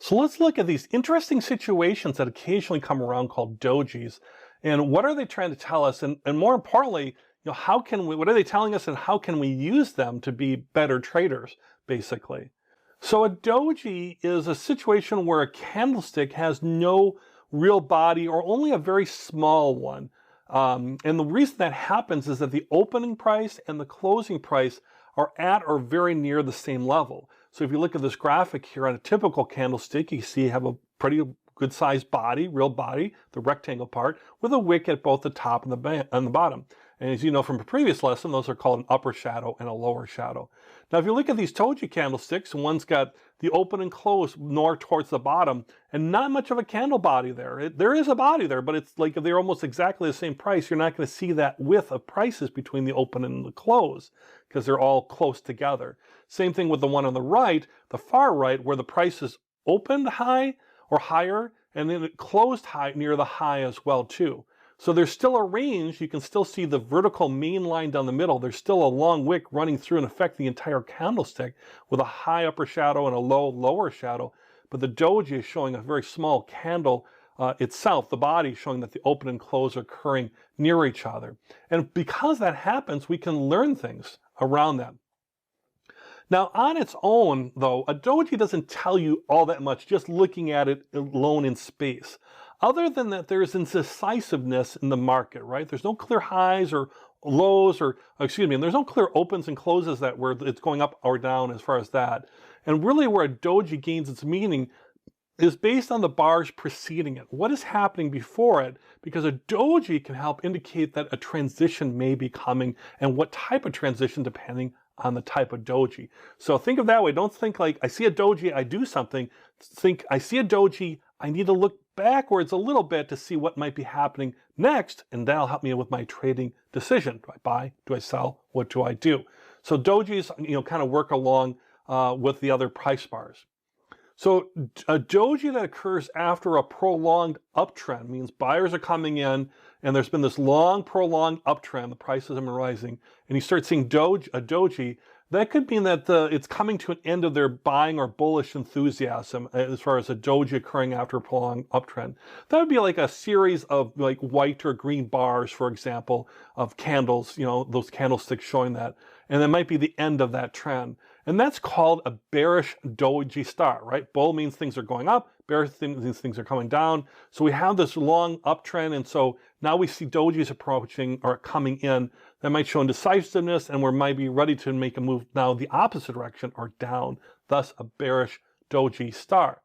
So let's look at these interesting situations that occasionally come around called dojis, and what are they trying to tell us? And more importantly, how can we, what are they telling us and how can we use them to be better traders, basically? So a doji is a situation where a candlestick has no real body or only a very small one. And the reason that happens is that the opening price and the closing price are at or very near the same level. So if you look at this graphic here on a typical candlestick, you see you have a pretty good sized body, real body, the rectangle part, with a wick at both the top and the bottom. And as you know from a previous lesson, those are called an upper shadow and a lower shadow. Now, if you look at these Doji candlesticks, one's got the open and close more towards the bottom, and not much of a candle body there. There is a body there, but it's like they're almost exactly the same price. You're not going to see that width of prices between the open and the close, because they're all close together. Same thing with the one on the right, the far right, where the price is opened high or higher, and then it closed high near the high as well too. So there's still a range. You can still see the vertical main line down the middle. There's still a long wick running through and affect the entire candlestick with a high upper shadow and a low lower shadow. But the doji is showing a very small candle itself, the body showing that the open and close are occurring near each other. And because that happens, we can learn things around that. Now, on its own, though, a doji doesn't tell you all that much just looking at it alone in space. Other than that, there's indecisiveness in the market, right? There's no clear highs or lows or, excuse me, and there's no clear opens and closes that where it's going up or down as far as that. And really where a doji gains its meaning is based on the bars preceding it. What is happening before it? Because a doji can help indicate that a transition may be coming and what type of transition depending on the type of doji. So think of that way. Don't think like, I see a doji, I do something. Think, I see a doji, I need to look backwards a little bit to see what might be happening next, and that'll help me with my trading decision. Do I buy? Do I sell? What do I do? So dojis, kind of work along with the other price bars. So a doji that occurs after a prolonged uptrend means buyers are coming in and there's been this long prolonged uptrend, the prices have been rising, and you start seeing a doji, that could mean that it's coming to an end of their buying or bullish enthusiasm as far as a doji occurring after a prolonged uptrend. That would be like a series of like white or green bars, for example, of candles, those candlesticks showing that. And that might be the end of that trend. And that's called a bearish doji star, right? Bull means things are going up, bearish means things are coming down. So we have this long uptrend, and so now we see dojis approaching or coming in that might show indecisiveness, and we might be ready to make a move now the opposite direction or down, thus a bearish doji star.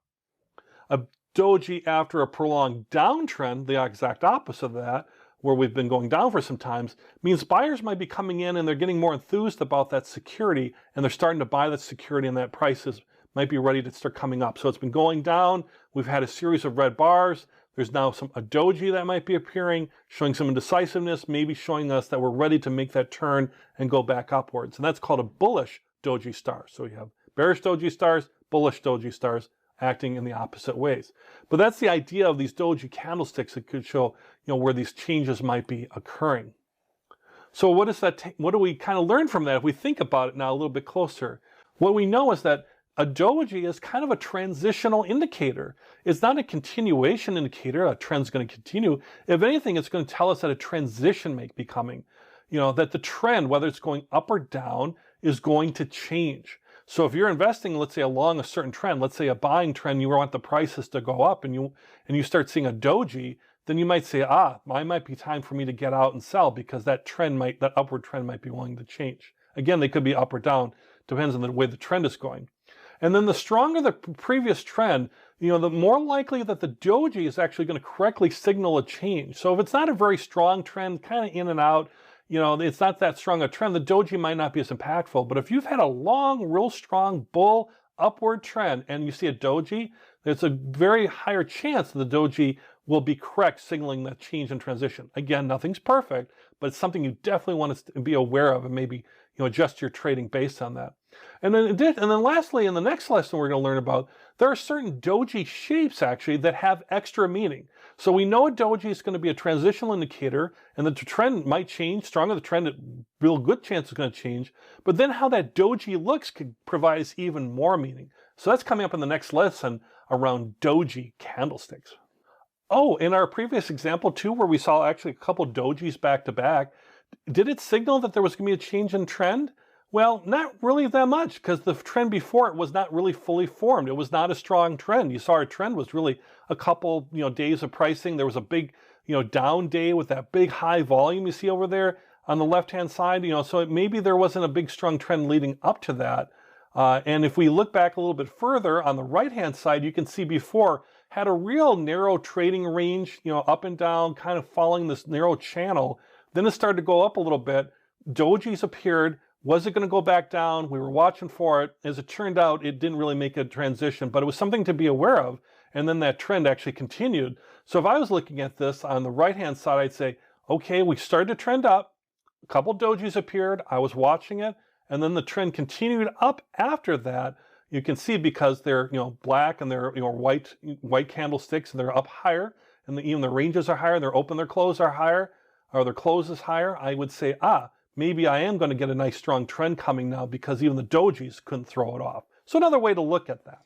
A doji after a prolonged downtrend, the exact opposite of that, where we've been going down for some times, means buyers might be coming in and they're getting more enthused about that security and they're starting to buy that security and that prices might be ready to start coming up. So it's been going down. We've had a series of red bars. There's now a doji that might be appearing, showing some indecisiveness, maybe showing us that we're ready to make that turn and go back upwards. And that's called a bullish doji star. So you have bearish doji stars, bullish doji stars, acting in the opposite ways. But that's the idea of these doji candlesticks that could show, where these changes might be occurring. So what do we kind of learn from that if we think about it now a little bit closer? What we know is that a doji is kind of a transitional indicator. It's not a continuation indicator, a trend's going to continue. If anything, it's going to tell us that a transition may be coming. That the trend, whether it's going up or down, is going to change. So if you're investing, let's say along a certain trend, let's say a buying trend, you want the prices to go up and you start seeing a doji, then you might say, it might be time for me to get out and sell because that upward trend might be willing to change. Again, they could be up or down, depends on the way the trend is going. And then the stronger the previous trend, the more likely that the doji is actually going to correctly signal a change. So if it's not a very strong trend, kind of in and out, it's not that strong a trend, the doji might not be as impactful. But if you've had a long, real strong bull upward trend and you see a doji, there's a very higher chance that the doji will be correct, signaling that change and transition. Again, nothing's perfect, but it's something you definitely want to be aware of and maybe adjust your trading based on that. And then lastly, in the next lesson we're going to learn about, there are certain doji shapes actually that have extra meaning. So we know a doji is going to be a transitional indicator and the trend might change. Stronger the trend, a real good chance is going to change. But then how that doji looks could provide us even more meaning. So that's coming up in the next lesson around Doji candlesticks. Oh, in our previous example too, where we saw actually a couple dojis back to back, did it signal that there was going to be a change in trend? Well, not really that much, because the trend before it was not really fully formed. It was not a strong trend. You saw our trend was really a couple, days of pricing. There was a big, down day with that big high volume you see over there on the left-hand side. So maybe there wasn't a big strong trend leading up to that. And if we look back a little bit further on the right-hand side, you can see before had a real narrow trading range, up and down, kind of following this narrow channel. Then it started to go up a little bit. Dojis appeared. Was it going to go back down? We were watching for it. As it turned out, it didn't really make a transition, but it was something to be aware of. And then that trend actually continued. So if I was looking at this on the right-hand side, I'd say, okay, we started to trend up. A couple dojis appeared. I was watching it. And then the trend continued up after that. You can see because they're black and they're white candlesticks and they're up higher, and even the ranges are higher. Their open, their close are higher, or their close is higher. I would say, maybe I am going to get a nice strong trend coming now because even the dojis couldn't throw it off. So another way to look at that.